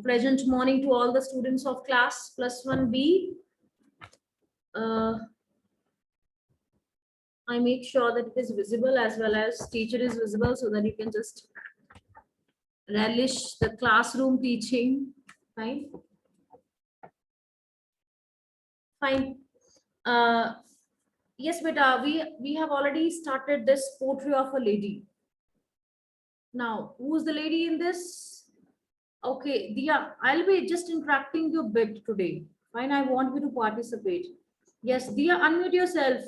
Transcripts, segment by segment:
Present morning to all the students of class plus 1B. I make sure that it is visible as well as teacher is visible so that you can just relish the classroom teaching. Fine. Fine. Yes, beta, we have already started this portrait of a lady. Now, who's the lady in this? Okay, Dia, I'll be just interacting you a bit today. Fine, I want you to participate. Yes, Dia, unmute yourself.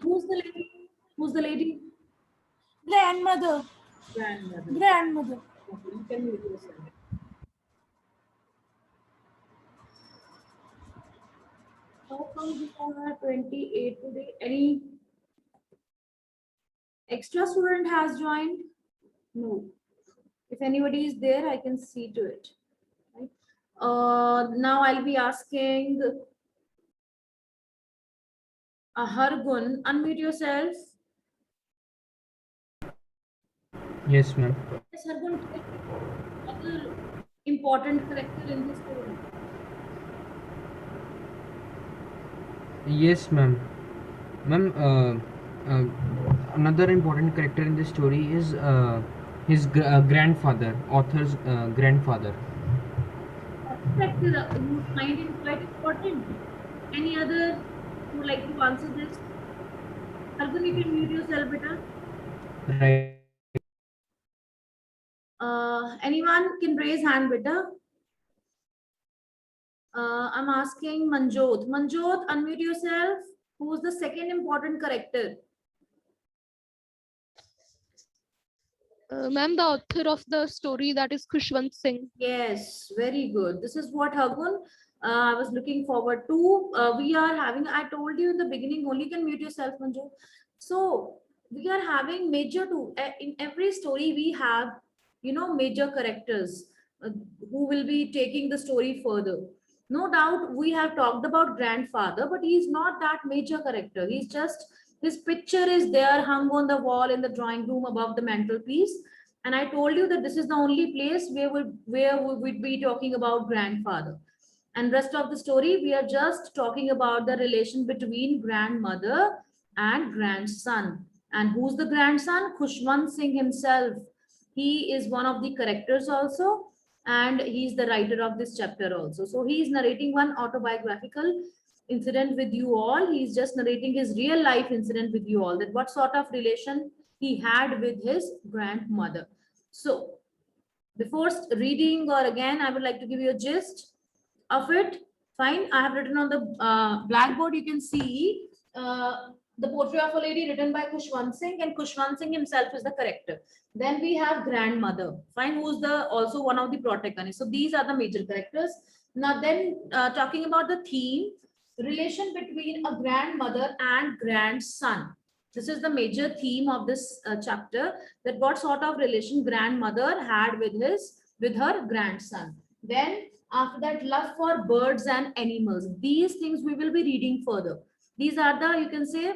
Who's the lady? Who's the lady? Grandmother. Grandmother. Grandmother. Okay, you can mute yourself. How come we are 28 today? Any extra student has joined? No. If anybody is there, I can see to it. Right? Now I'll be asking Hargun, unmute yourself. Yes, ma'am. Yes, Hargun, other important character in this story. Yes, ma'am. Ma'am, another important character in this story is his grandfather, author's grandfather. Character you find it quite important. Any other who would like to answer this? Hargun, you can mute yourself, beta. Right. Anyone can raise hand, beta. I'm asking Manjot. Manjot, unmute yourself. Who's the second important character? Ma'am, the author of the story, that is Khushwant Singh. Yes, very good. This is what Hargun I was looking forward to. We are having, I told you in the beginning, only can mute yourself, Manjot. So we are having major two. In every story, we have, major characters who will be taking the story further. No doubt we have talked about grandfather, but he's not that major character. He's just, his picture is there hung on the wall in the drawing room above the mantelpiece. And I told you that this is the only place where we would be talking about grandfather. And rest of the story, we are just talking about the relation between grandmother and grandson. And who's the grandson? Khushwant Singh himself. He is one of the characters also, and he's the writer of this chapter also. So he is narrating one autobiographical incident with you all. He's just narrating his real life incident with you all, that what sort of relation he had with his grandmother. So before reading or again, I would like to give you a gist of it. Fine, I have written on the blackboard, you can see the portrait of a lady written by Khushwant Singh, and Khushwant Singh himself is the character. Then we have grandmother, fine, who's the also one of the protagonists. So these are the major characters. Now then, talking about the theme, relation between a grandmother and grandson. This is the major theme of this chapter, that what sort of relation grandmother had with her grandson. Then after that, love for birds and animals. These things we will be reading further. These are the, you can say,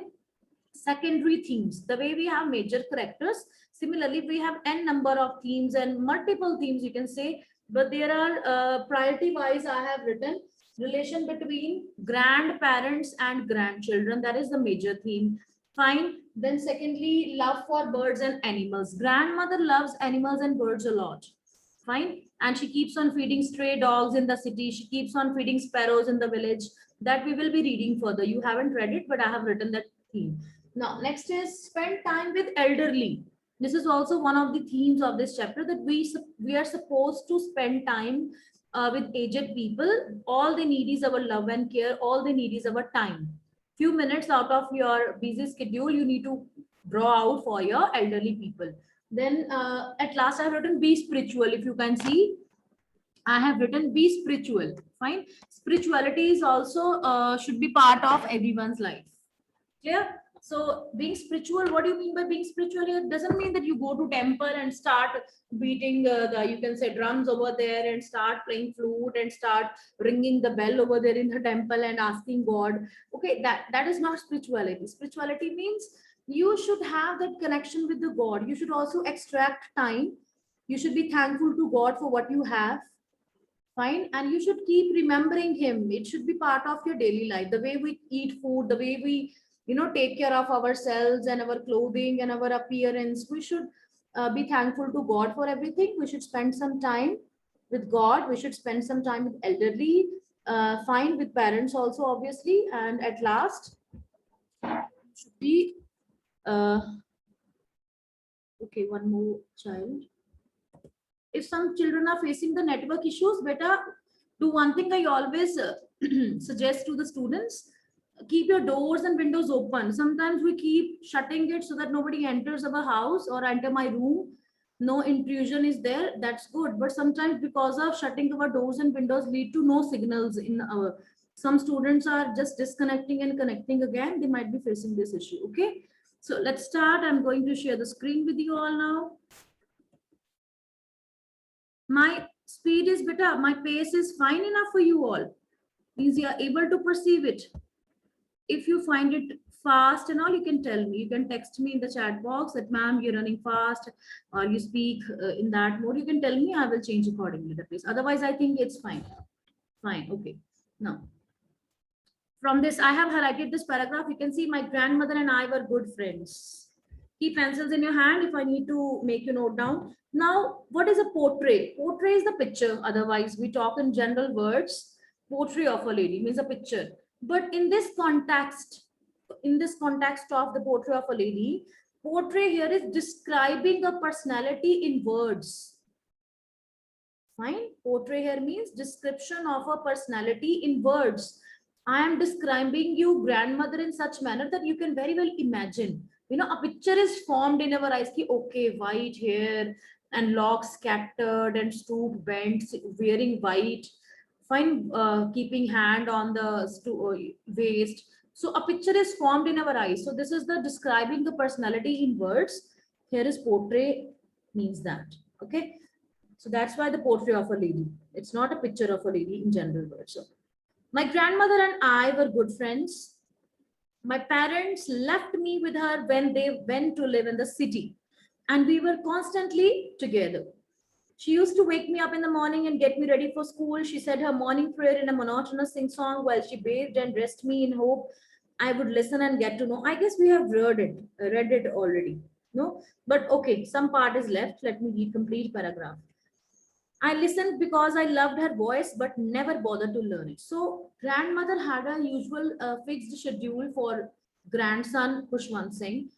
secondary themes. The way we have major characters, similarly we have n number of themes and multiple themes, you can say, but there are priority wise I have written relation between grandparents and grandchildren. That is the major theme. Fine. Then secondly, love for birds and animals. Grandmother loves animals and birds a lot. Fine. And she keeps on feeding stray dogs in the city. She keeps on feeding sparrows in the village. That we will be reading further. You haven't read it, but I have written that theme. Now, next is spend time with elderly. This is also one of the themes of this chapter, that we are supposed to spend time with aged people. All they need is our love and care. All they need is our time. Few minutes out of your busy schedule, you need to draw out for your elderly people. Then at last I have written be spiritual. If you can see, I have written be spiritual. Fine. Spirituality is also should be part of everyone's life. Clear? So being spiritual, what do you mean by being spiritual here? It doesn't mean that you go to temple and start beating the, you can say, drums over there and start playing flute and start ringing the bell over there in the temple and asking God. Okay, that is not spirituality. Spirituality means you should have that connection with the God. You should also extract time You should be thankful to God for what you have. Fine. And you should keep remembering him. It should be part of your daily life. The way we eat food, the way we, take care of ourselves and our clothing and our appearance. We should be thankful to God for everything. We should spend some time with God. We should spend some time with elderly, fine, with parents also, obviously. And at last, should be, okay, one more child. If some children are facing the network issues, better do one thing I always suggest to the students: keep your doors and windows open. Sometimes we keep shutting it so that nobody enters our house or enter my room. No intrusion is there. That's good. But sometimes because of shutting our doors and windows lead to no signals in our. Some students are just disconnecting and connecting again. They might be facing this issue. Okay. So let's start. I'm going to share the screen with you all now. My speed is better. My pace is fine enough for you all. Means you are able to perceive it. If you find it fast and all, you can tell me. You can text me in the chat box that, ma'am, you're running fast, or you speak in that mode. You can tell me. I will change accordingly the pace. Otherwise, I think it's fine. Fine. Okay. Now, from this, I have highlighted this paragraph. You can see my grandmother and I were good friends. Keep pencils in your hand if I need to make you note down. Now, what is a portrait? Portrait is the picture. Otherwise, we talk in general words. Portrait of a lady means a picture. But in this context of the portrait of a lady, portrait here is describing a personality in words. Fine. Portrait here means description of a personality in words. I am describing you grandmother in such manner that you can very well imagine. A picture is formed in our eyes. Okay, white hair and locks scattered and stoop bent, wearing white, fine, keeping hand on the waist. So a picture is formed in our eyes. So this is the describing the personality in words. Here is portrait means that. Okay. So that's why the portrait of a lady. It's not a picture of a lady in general words. So my grandmother and I were good friends. My parents left me with her when they went to live in the city, and we were constantly together. She used to wake me up in the morning and get me ready for school. She said her morning prayer in a monotonous sing-song while she bathed and dressed me in hope I would listen and get to know. I guess we have read it already. No, but okay, some part is left. Let me read complete paragraph. I listened because I loved her voice, but never bothered to learn it. So grandmother had a usual fixed schedule for grandson Khushwant Singh.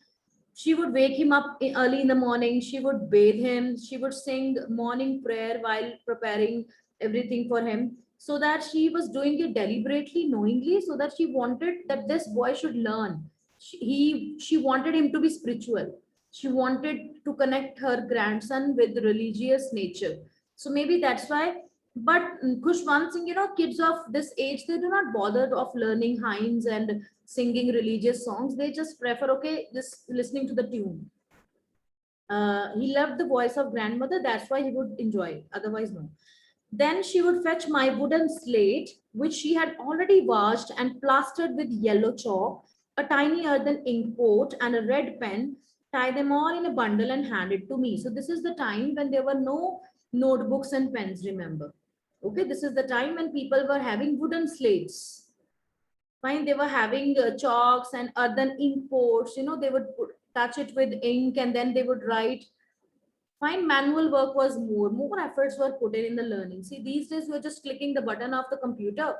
She would wake him up early in the morning. She would bathe him. She would sing morning prayer while preparing everything for him. So that she was doing it deliberately, knowingly, so that she wanted that this boy should learn. She wanted him to be spiritual. She wanted to connect her grandson with religious nature. So maybe that's why. But Khushwant Singh, kids of this age, they do not bother of learning hymns and singing religious songs. They just prefer, okay, just listening to the tune. He loved the voice of grandmother. That's why he would enjoy it. Otherwise, no. Then she would fetch my wooden slate, which she had already washed and plastered with yellow chalk, a tiny earthen ink pot, and a red pen, tie them all in a bundle and hand it to me. So this is the time when there were no notebooks and pens, remember. Okay, this is the time when people were having wooden slates. Fine, they were having chalks and earthen ink pots. They would touch it with ink and then they would write. Fine, manual work was more efforts were put in the learning. See, these days you're just clicking the button of the computer.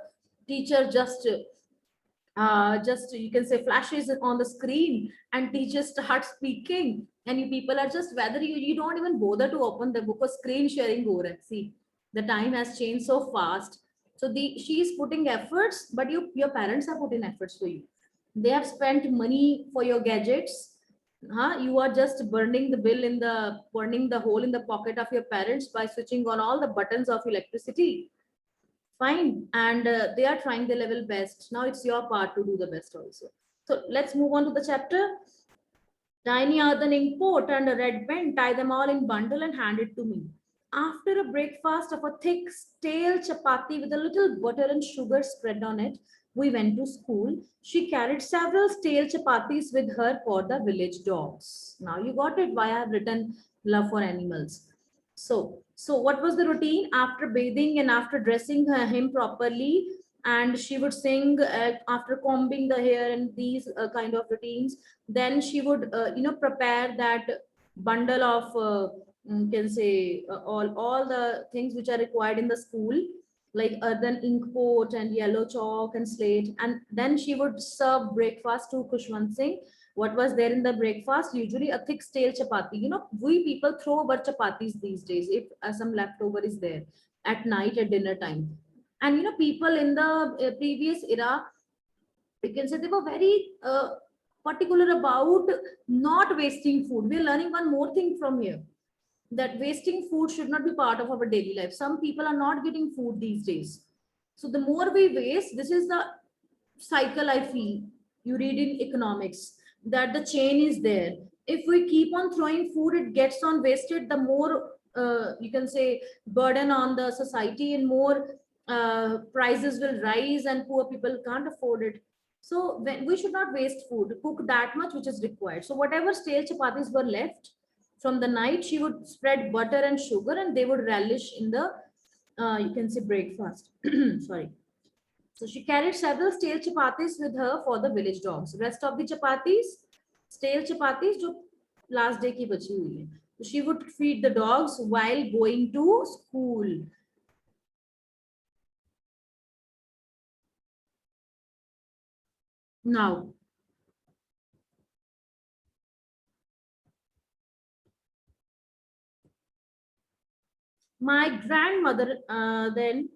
Teacher just you can say flashes on the screen and teacher starts speaking, and you people are just, whether you don't even bother to open the book or screen sharing over. See, the time has changed so fast. So she is putting efforts, but your parents are putting efforts for you. They have spent money for your gadgets. You are just burning the hole in the pocket of your parents by switching on all the buttons of electricity. Fine, and they are trying their level best. Now it's your part to do the best also. So let's move on to the chapter. Tiny earthen ink pot and a red pen, tie them all in bundle and hand it to me. After a breakfast of a thick stale chapati with a little butter and sugar spread on it, we went to school. She carried several stale chapatis with her for the village dogs. Now you got it why I have written love for animals. So what was the routine after bathing and after dressing him properly? And she would sing after combing the hair and these kind of routines. Then she would, prepare that bundle of, can say, all the things which are required in the school, like earthen ink pot and yellow chalk and slate. And then she would serve breakfast to Khushwant Singh. What was there in the breakfast? Usually a thick stale chapati. We people throw our chapatis these days if some leftover is there at night at dinner time. And people in the previous era, you can say, they were very particular about not wasting food. We're learning one more thing from here, that wasting food should not be part of our daily life. Some people are not getting food these days. So the more we waste, this is the cycle I feel. You read in economics that the chain is there. If we keep on throwing food, it gets on wasted, the more you can say burden on the society, and more prices will rise and poor people can't afford it. So when we should not waste food, cook that much which is required. So whatever stale chapatis were left from the night, she would spread butter and sugar and they would relish in the you can say breakfast. Sorry. So she carried several stale chapatis with her for the village dogs. Rest of the chapatis, stale chapatis, जो last day की बची हुई है. So she would feed the dogs while going to school. Now, my grandmother then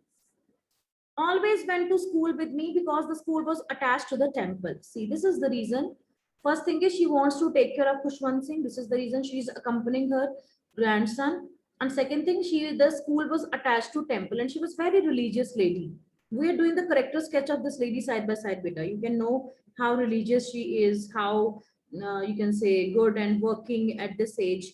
always went to school with me because the school was attached to the temple. See, this is the reason. First thing is she wants to take care of Khushwant Singh. This is the reason she's accompanying her grandson. And second thing, the school was attached to temple and she was very religious lady. We are doing the character sketch of this lady side by side, beta. You can know how religious she is, how you can say good and working at this age.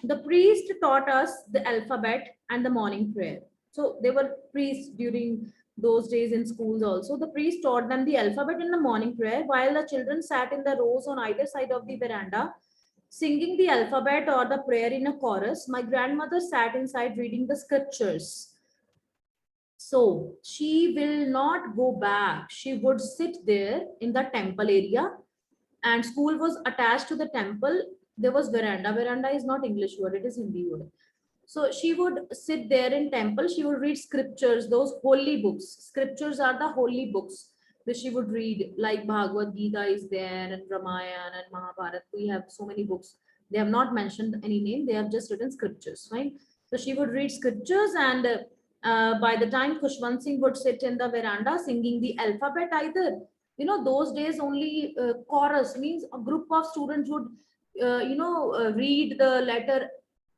The priest taught us the alphabet and the morning prayer. So they were priests during those days in schools also. The priest taught them the alphabet in the morning prayer while the children sat in the rows on either side of the veranda singing the alphabet or the prayer in a chorus. My grandmother sat inside reading the scriptures. So she will not go back. She would sit there in the temple area, and school was attached to the temple. There was veranda. Veranda is not English word, it is Hindi word. So she would sit there in temple. She would read scriptures, those holy books. Scriptures are the holy books which she would read, like Bhagavad Gita is there, and Ramayana and Mahabharata. We have so many books. They have not mentioned any name. They have just written scriptures, right? So she would read scriptures, and by the time Khushwant Singh would sit in the veranda singing the alphabet, either, those days only chorus means a group of students would, read the letter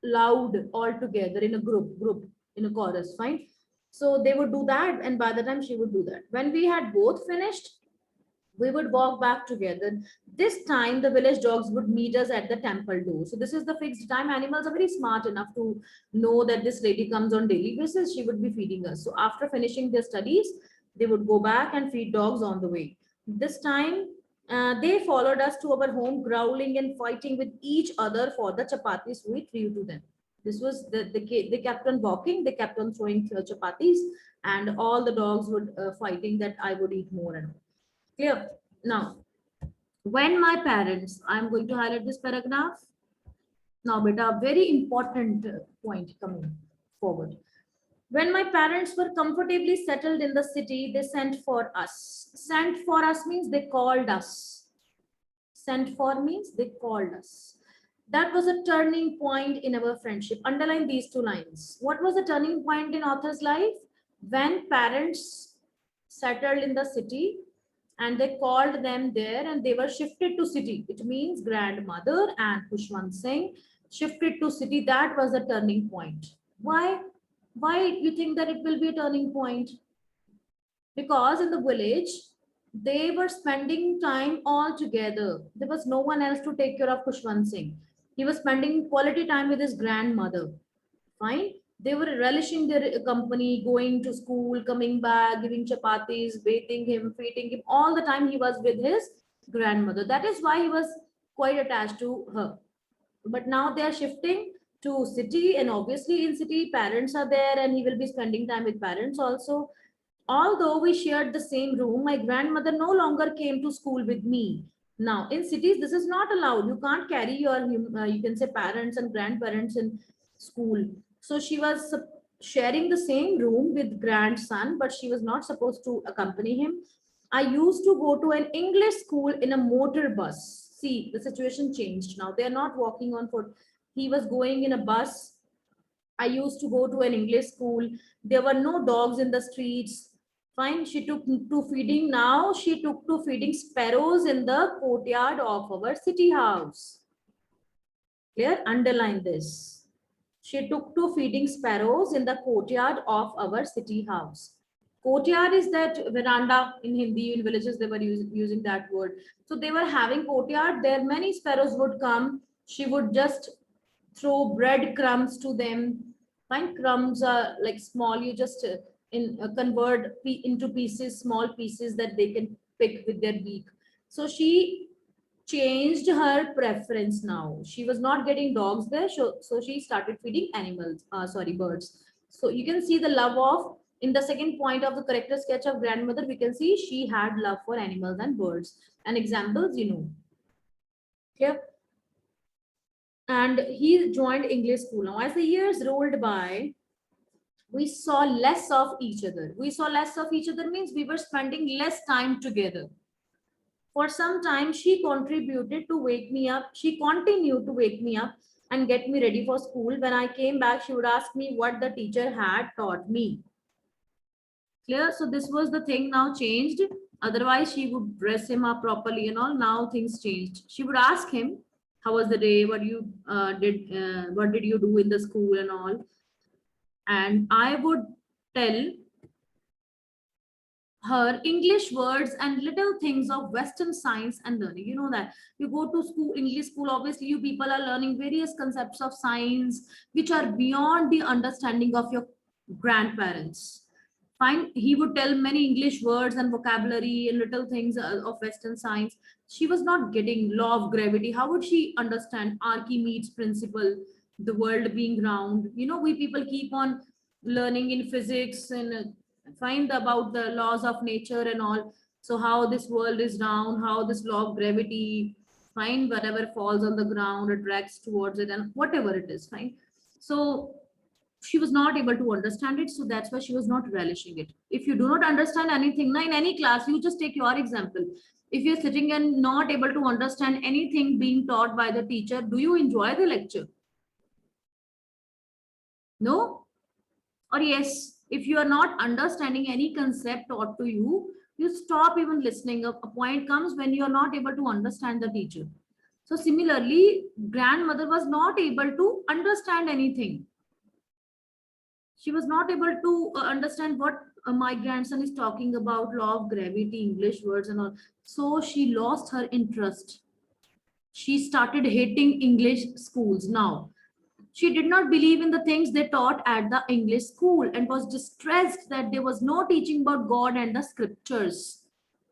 loud all together in a group in a chorus, fine. So they would do that, and by the time she would do that, when we had both finished, we would walk back together. This time the village dogs would meet us at the temple door. So this is the fixed time. Animals are very smart enough to know that this lady comes on daily basis, she would be feeding us. So after finishing their studies, they would go back and feed dogs on the way. This time they followed us to our home, growling and fighting with each other for the chapatis we threw to them. This was they kept on walking, they kept on throwing chapatis, and all the dogs would fighting that I would eat more and more. Clear? Now, when my parents, I'm going to highlight this paragraph. Now, beta, very important point coming forward. When my parents were comfortably settled in the city, they sent for us. Sent for us means they called us. Sent for means they called us. That was a turning point in our friendship. Underline these two lines. What was the turning point in author's life? When parents settled in the city and they called them there and they were shifted to city. It means grandmother and Khushwant Singh shifted to city. That was a turning point. Why? Why you think that it will be a turning point? Because in the village, they were spending time all together. There was no one else to take care of Khushwant Singh. He was spending quality time with his grandmother. Fine. They were relishing their company, going to school, coming back, giving chapatis, bathing him, feeding him. All the time he was with his grandmother. That is why he was quite attached to her. But now they are shifting. to city, and obviously in city parents are there and he will be spending time with parents also. Although we shared the same room, my grandmother no longer came to school with me. Now in cities this is not allowed. You can't carry your you can say parents and grandparents in school. So she was sharing the same room with grandson, but she was not supposed to accompany him. I used to go to an English school in a motor bus. See, the situation changed. Now they are not walking on foot. He was going in a bus. I used to go to an English school. There were no dogs in the streets. Fine. She took to feeding. Now she took to feeding sparrows in the courtyard of our city house. Clear? Underline this. She took to feeding sparrows in the courtyard of our city house. Courtyard is that veranda in Hindi. In villages, they were using that word. So they were having courtyard. There many sparrows would come. She would just throw bread crumbs to them. Fine, crumbs are like small. You just convert into pieces, small pieces that they can pick with their beak. So she changed her preference now. She was not getting dogs there, so she started feeding animals, sorry, birds. So you can see the love of, in the second point of the character sketch of grandmother, we can see she had love for animals and birds. And examples, you know. Okay. And he joined English school. Now, as the years rolled by, we saw less of each other. We saw less of each other means we were spending less time together. For some time, she contributed to wake me up. She continued to wake me up and get me ready for school. When I came back, she would ask me what the teacher had taught me. Clear? So this was the thing now changed. Otherwise, she would dress him up properly and all. Now things changed. She would ask him, how was the day? What you what did you do in the school and all? And I would tell her English words and little things of Western science and learning. You know that you go to school, English school, obviously you people are learning various concepts of science which are beyond the understanding of your grandparents. Fine, he would tell many English words and vocabulary and little things of Western science. She was not getting law of gravity. How would she understand Archimedes principle, the world being round? You know, we people keep on learning in physics and find about the laws of nature and all. So how this world is round, how this law of gravity, find whatever falls on the ground attracts towards it and whatever it is, fine. So she was not able to understand it, so that's why she was not relishing it. If you do not understand anything now in any class, you just take your example. If you're sitting and not able to understand anything being taught by the teacher, do you enjoy the lecture? No? Or yes? If you are not understanding any concept taught to you, you stop even listening. A point comes when you are not able to understand the teacher. So similarly, grandmother was not able to understand anything. She was not able to understand what my grandson is talking about, law of gravity, English words and all. So she lost her interest. She started hating English schools. Now she did not believe in the things they taught at the English school and was distressed that there was no teaching about God and the scriptures.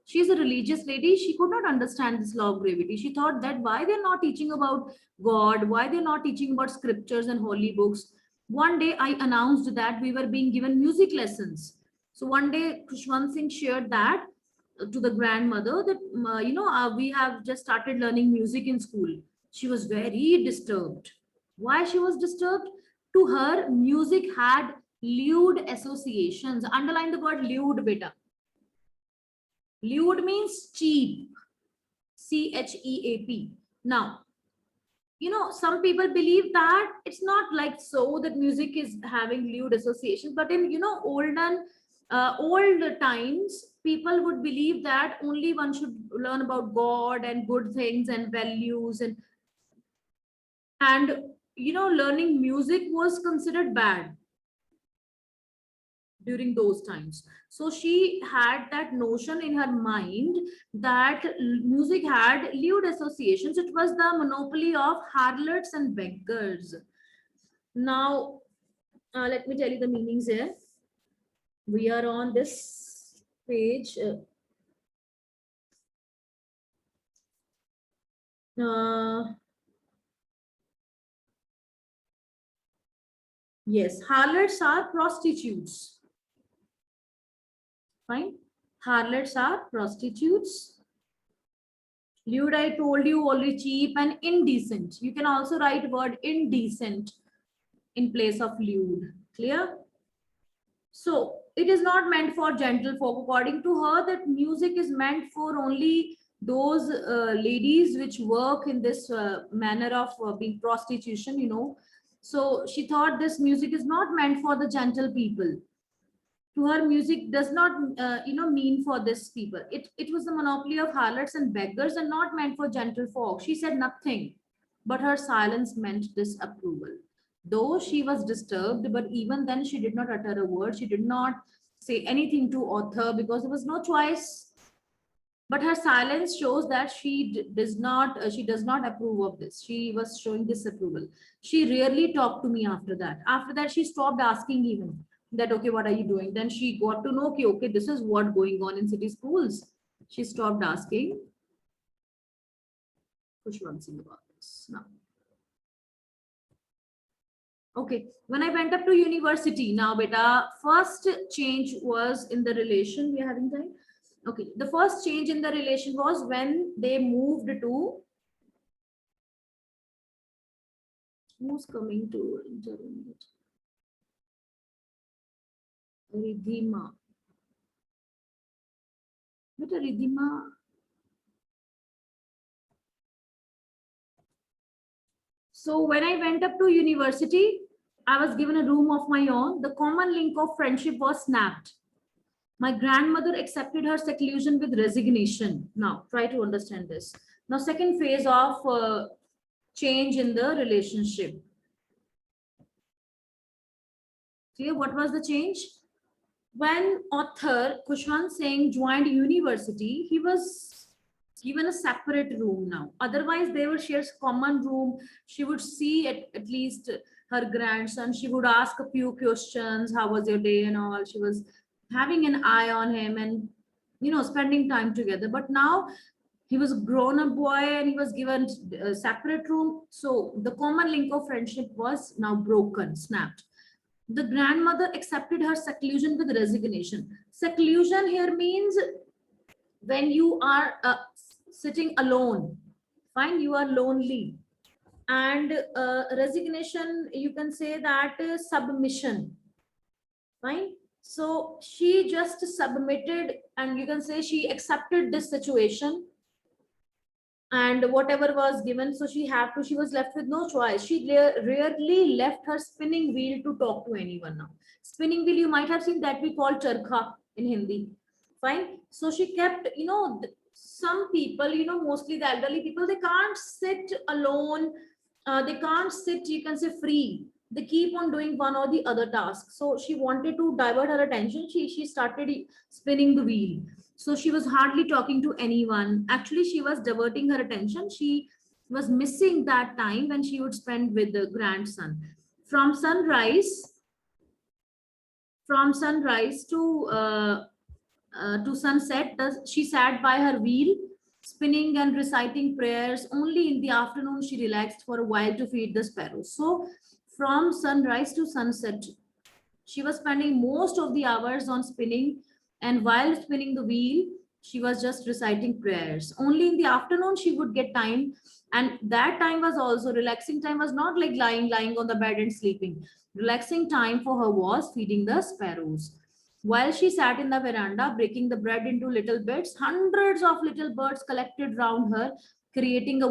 She's a religious lady. She could not understand this law of gravity. She thought that why they're not teaching about God, why they're not teaching about scriptures and holy books. One day I announced that we were being given music lessons. So one day Khushwant Singh shared that to the grandmother that, we have just started learning music in school. She was very disturbed. Why she was disturbed? To her, music had lewd associations. Underline the word lewd, beta. Lewd means cheap. CHEAP. Now, some people believe that it's not like so that music is having lewd associations, but in old times, people would believe that only one should learn about God and good things and values and learning music was considered bad during those times. So she had that notion in her mind that music had lewd associations. It was the monopoly of harlots and beggars. Now, let me tell you the meanings here. We are on this page. Yes, harlots are prostitutes. Fine. Harlots are prostitutes. Lewd, I told you already, cheap and indecent. You can also write word indecent in place of lewd. Clear? So it is not meant for gentlefolk. According to her, that music is meant for only those ladies which work in this manner of being prostitution, you know. So she thought this music is not meant for the gentle people. To her, music does not mean for this people. It was the monopoly of harlots and beggars and not meant for gentle folk. She said nothing, but her silence meant disapproval. Though she was disturbed, but even then she did not utter a word. She did not say anything to author because there was no choice. But her silence shows that she does not approve of this. She was showing disapproval. She rarely talked to me after that. After that, she stopped asking even that, okay, what are you doing? Then she got to know, okay, this is what going on in city schools. She stopped asking. Khushwant about this now. Okay, when I went up to university, now beta, first change was in the relation. We are having time. Okay, the first change in the relation was when they moved to, who's coming to intermediate? Ridhima. What a Ridhima? So when I went up to university, I was given a room of my own. The common link of friendship was snapped. My grandmother accepted her seclusion with resignation. Now, try to understand this. Now, second phase of change in the relationship. Clear? What was the change? When author Khushwant Singh joined university, he was given a separate room now. Otherwise, they would share common room. She would see at least her grandson. She would ask a few questions. How was your day and all? She was having an eye on him and, you know, spending time together. But now he was a grown-up boy and he was given a separate room. So the common link of friendship was now broken, snapped. The grandmother accepted her seclusion with resignation. Seclusion here means when you are sitting alone, fine, you are lonely. And resignation, you can say that submission, fine. So she just submitted, and you can say she accepted this situation and whatever was given. So she was left with no choice. She rarely left her spinning wheel to talk to anyone now. Spinning wheel, you might have seen that we call charkha in Hindi. Fine. So she kept, you know, some people, you know, mostly the elderly people, they can't sit alone. They can't sit, you can say, free. They keep on doing one or the other task. So she wanted to divert her attention. She started spinning the wheel. So she was hardly talking to anyone. Actually, she was diverting her attention. She was missing that time when she would spend with the grandson. From sunrise to sunset, she sat by her wheel, spinning and reciting prayers. Only in the afternoon she relaxed for a while to feed the sparrows. So from sunrise to sunset, she was spending most of the hours on spinning, and while spinning the wheel, she was just reciting prayers. Only in the afternoon she would get time, and that time was also relaxing time, was not like lying on the bed and sleeping. Relaxing time for her was feeding the sparrows. While she sat in the veranda, breaking the bread into little bits, hundreds of little birds collected round her, creating a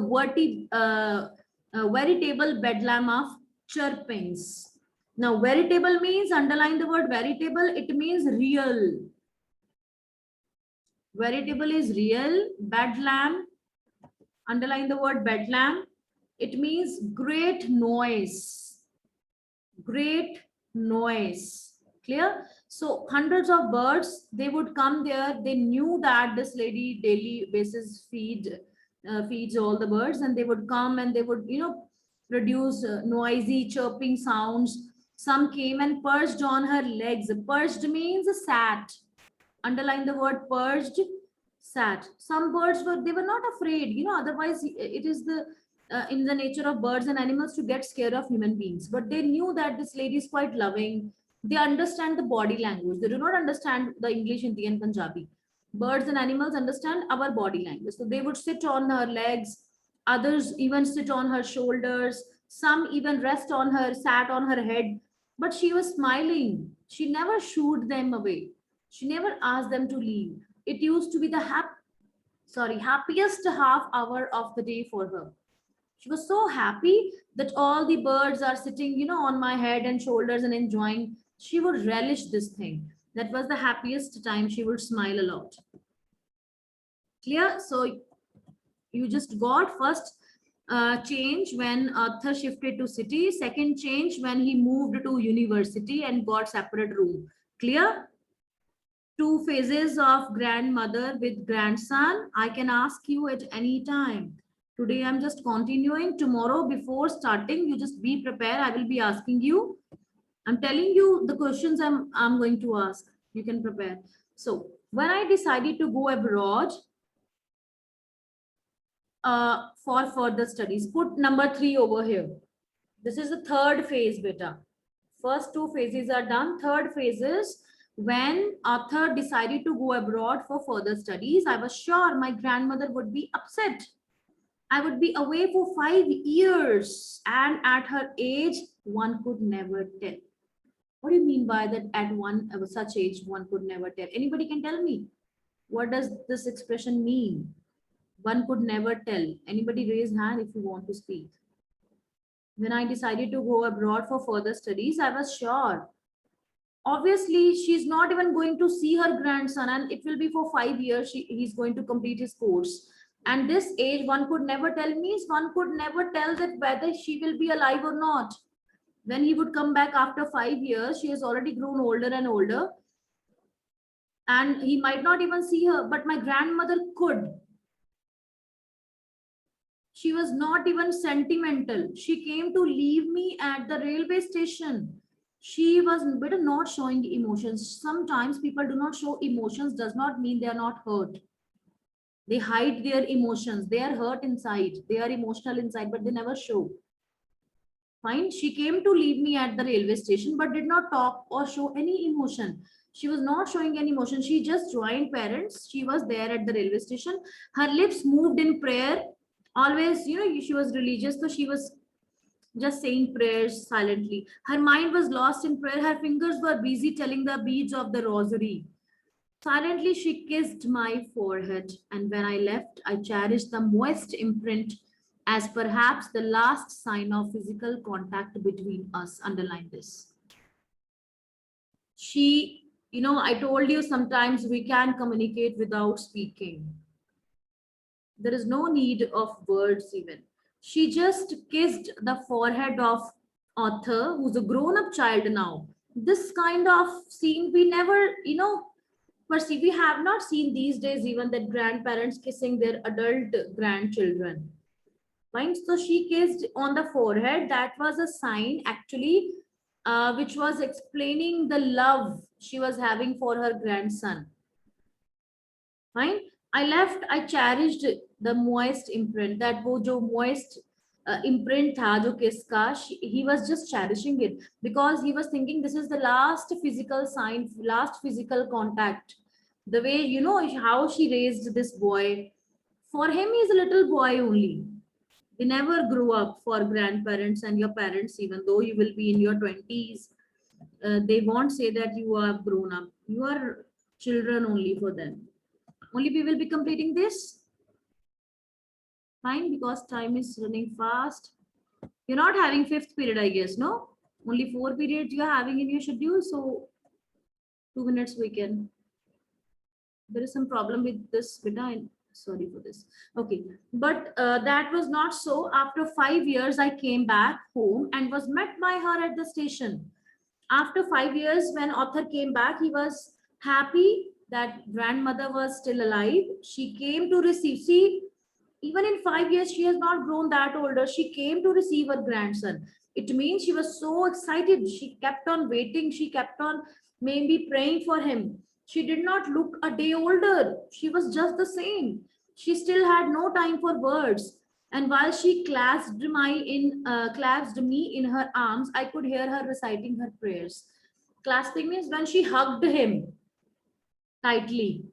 veritable bedlam of chirpings. Now, veritable means, underline the word veritable, it means real. Veritable is real. Bedlam, underline the word bedlam, it means great noise. Great noise. Clear? So hundreds of birds, they would come there. They knew that this lady daily basis feeds all the birds, and they would come and they would, you know, produce noisy chirping sounds. Some came and perched on her legs. Perched means sat. Underline the word perched, sat. Some birds were not afraid, you know, otherwise it is the in the nature of birds and animals to get scared of human beings. But they knew that this lady is quite loving. They understand the body language. They do not understand the English, Hindi, and Punjabi. Birds and animals understand our body language. So they would sit on her legs. Others even sit on her shoulders. Some even rest on her, sat on her head. But she was smiling. She never shooed them away. She never asked them to leave. It used to be the happiest half hour of the day for her. She was so happy that all the birds are sitting, on my head and shoulders and enjoying. She would relish this thing. That was the happiest time. She would smile a lot. Clear? So you just got first change when Arthur shifted to city, second change when he moved to university and got separate room. Clear? Two phases of grandmother with grandson. I can ask you at any time. Today I'm just continuing. Tomorrow before starting, you just be prepared. I will be asking you. I'm telling you the questions I'm going to ask. You can prepare. So when I decided to go abroad for further studies, put number 3 over here. This is the third phase, beta. First two phases are done. Third phase is when Arthur decided to go abroad for further studies. I was sure my grandmother would be upset. I would be away for 5 years, and at her age, one could never tell. What do you mean by that? At such age, one could never tell. Anybody can tell me? What does this expression mean? One could never tell. Anybody raise hand if you want to speak. When I decided to go abroad for further studies, I was sure. Obviously, she's not even going to see her grandson, and it will be for 5 years. He's going to complete his course. And this age, one could never tell means one could never tell that whether she will be alive or not. When he would come back after 5 years, she has already grown older and older. And he might not even see her, but my grandmother could. She was not even sentimental. She came to leave me at the railway station. She was better not showing emotions. Sometimes people do not show emotions does not mean they are not hurt. They hide their emotions. They are hurt inside. They are emotional inside, but they never show. Fine. She came to leave me at the railway station, but did not talk or show any emotion. She was not showing any emotion. She just joined parents. She was there at the railway station. Her lips moved in prayer. Always, she was religious, so she was just saying prayers silently. Her mind was lost in prayer. Her fingers were busy telling the beads of the rosary. Silently, she kissed my forehead, and when I left, I cherished the moist imprint as perhaps the last sign of physical contact between us. Underline this. I told you sometimes we can communicate without speaking. There is no need of words even. She just kissed the forehead of Arthur, who's a grown-up child now. This kind of scene we never, perceive. We have not seen these days even that grandparents kissing their adult grandchildren. Fine. So she kissed on the forehead. That was a sign actually, which was explaining the love she was having for her grandson. Fine. I left, I cherished the moist imprint. That wo jo moist imprint tha jo kiss ka, he was just cherishing it because he was thinking this is the last physical sign, last physical contact. The way, how she raised this boy. For him, he's a little boy only. They never grew up. For grandparents and your parents, even though you will be in your 20s, they won't say that you are grown up. You are children only for them. Only we will be completing this. Fine, because time is running fast. You're not having 5th period, I guess, no? Only 4 periods you're having in your schedule. So 2 minutes we can. There is some problem with this beta. Sorry for this. Okay, but that was not so. After 5 years, I came back home and was met by her at the station. After 5 years, when Arthur came back, he was happy that grandmother was still alive. She came to receive. See, even in 5 years, she has not grown that older. She came to receive her grandson. It means she was so excited. She kept on waiting. She kept on maybe praying for him. She did not look a day older. She was just the same. She still had no time for words. And while she clasped me in her arms, I could hear her reciting her prayers. Clasping means when she hugged him tightly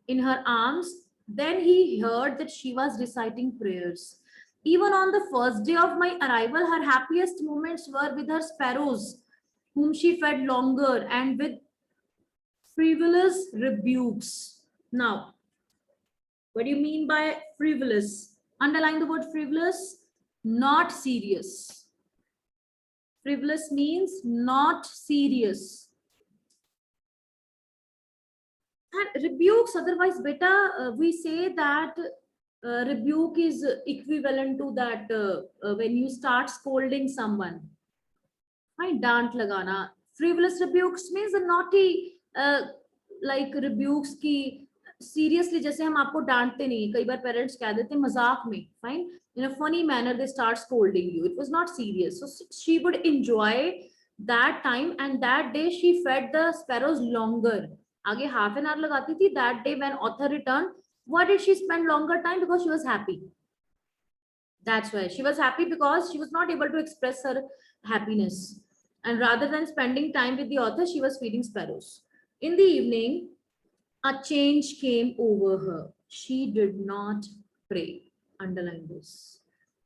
in her arms, then he heard that she was reciting prayers. Even on the first day of my arrival, her happiest moments were with her sparrows, whom she fed longer, and with frivolous rebukes. Now, what do you mean by frivolous? Underline the word frivolous, not serious. Frivolous means not serious. And rebukes, otherwise, beta, we say that rebuke is equivalent to that when you start scolding someone. Right? Dant lagana. Frivolous rebukes means a naughty, like rebukes की seriously जैसे हम आपको डांटते नहीं, कई बार parents कह देते हैं मजाक में, fine, in a funny manner they start scolding you. It was not serious, so she would enjoy that time, and that day she fed the sparrows longer. आगे half an hour लगाती थी. That day when author returned, why did she spend longer time? Because she was happy. That's why she was happy, because she was not able to express her happiness. And rather than spending time with the author, she was feeding sparrows. In the evening, a change came over her. She did not pray. Underline this.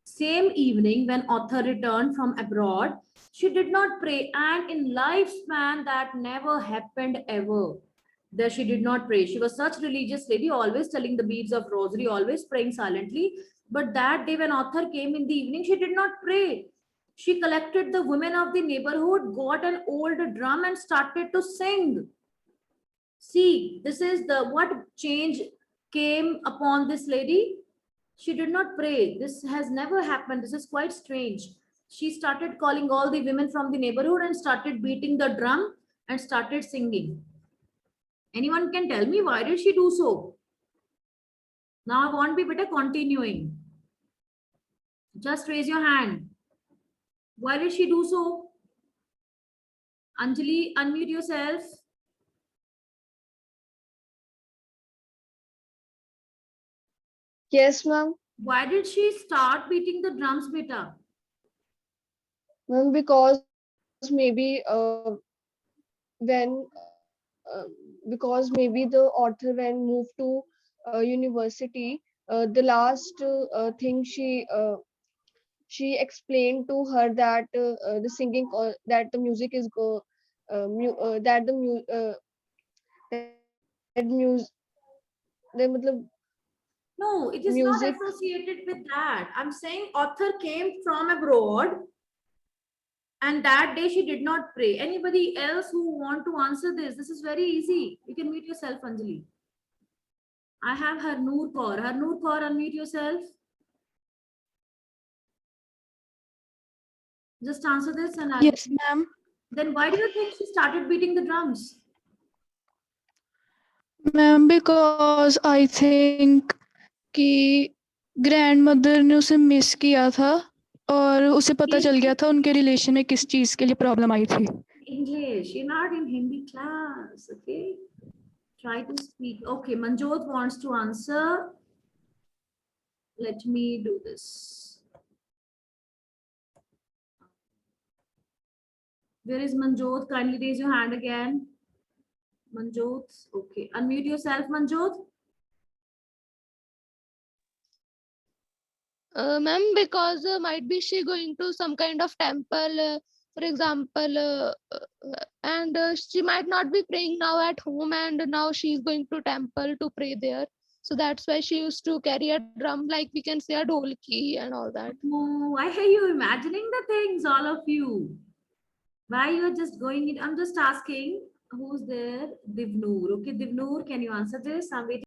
Same evening, when author returned from abroad, she did not pray. And in lifespan, that never happened ever. That she did not pray. She was such religious lady, always telling the beads of rosary, always praying silently. But that day when author came in the evening, she did not pray. She collected the women of the neighborhood, got an old drum and started to sing. See, this is the what change came upon this lady. She did not pray. This has never happened. This is quite strange. She started calling all the women from the neighborhood and started beating the drum and started singing. Anyone can tell me why did she do so? Now I want to be better continuing. Just raise your hand. Why did she do so? Anjali, unmute yourself. Yes, ma'am. Why did she start beating the drums, beta? Ma'am, because maybe when because maybe the author when moved to university, the last thing she explained to her that the singing that the music is that the that music the matlab, No, it is not music. associated with that. I'm saying author came from abroad and that day she did not pray. Anybody else who want to answer this? This is very easy. You can mute yourself, Anjali. I have Harnoor Kaur. Harnoor Kaur, unmute yourself. Just answer this and I'll... Yes, ma'am. Then why do you think she started beating the drums? Ma'am, because I think कि grandmother ने उसे miss किया था और उसे पता चल गया था उनके रिलेशन में किस चीज के लिए प्रॉब्लम आई थी. English. You're not in Hindi class, okay? Try to speak. Okay, Manjot wants to answer. Let me do this. Where is Manjot? Kindly raise your hand again. Manjot, okay. Unmute yourself, Manjot. Ma'am, because might be she going to some kind of temple, for example, and she might not be praying now at home, and now she's going to temple to pray there. So that's why she used to carry a drum, like we can say a dholki and all that. Oh, why are you imagining the things, all of you? Why you are just going in? I'm just asking who's there. Divnoor. Okay, Divnoor, can you answer this? I'm waiting.